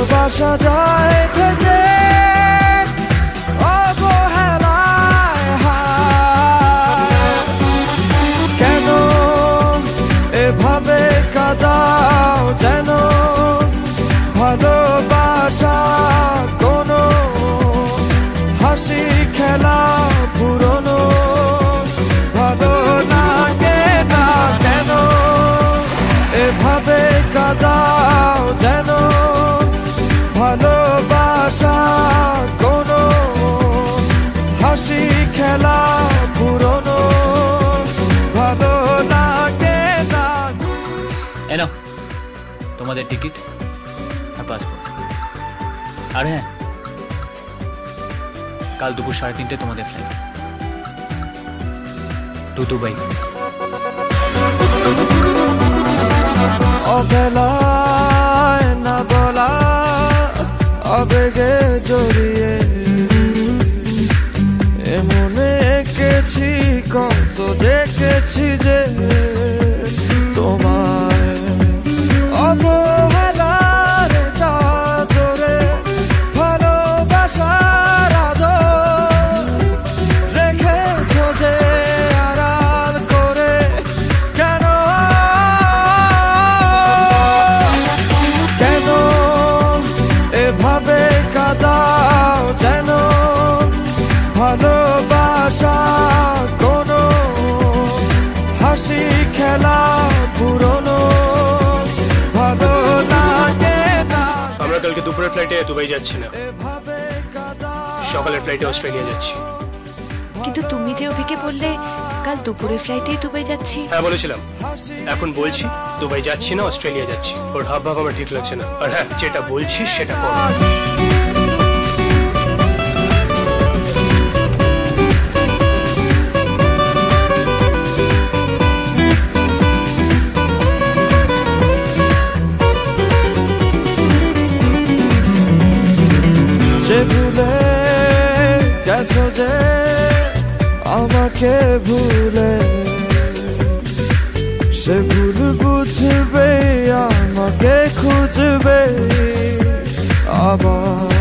ভালোবাসা যায় থেকে অবহেলায় কেন এভাবে কাঁদাও যেন ভালোবাসা কোনো হাসি খেলা পুরনো ভালো লাগে না কেন এভাবে কাঁদাও যেন ভালোবাসা কোনো হাসি খেলা পুরনো ভালো লাগে না। এনো তোমাদের টিকিট আর পাসপোর্ট। আর হ্যাঁ, কাল দুপুর 3:30 তোমাদের ফ্লাইট টু দুবাই। অবেলায় না বলা আবেগে জড়িয়ে এমনে এঁকেছি কত দেখেছি যে তোমায় অবহেলার চাদরে ভালোবাসার আদর রেখেছো যে আড়াল করে কেন কেন এভাবে কাঁদাও যেন ভালোবাসা কোনো হাসি খেলা পুরনো ভালো লাগে না। আমরা কালকে দুপুরের ফ্লাইটে দুবাই যাচ্ছি না, সকালের ফ্লাইটে অস্ট্রেলিয়া যাচ্ছি। কিন্তু তুমি যে অভিকে বললে কাল দুপুরের ফ্লাইটেই দুবাই যাচ্ছি। হ্যাঁ বলেছিলাম, এখন বলছি দুবাই যাচ্ছি না, অস্ট্রেলিয়া যাচ্ছি। ওর হাব ভাব আমার ঠিক লাগছে না। আর হ্যাঁ, যেটা বলছি সেটা করো। সে ভুলে গেছো যে আমাকে ভুলে সে ভুল বুঝবে আমাকে খুঁজবে আবার।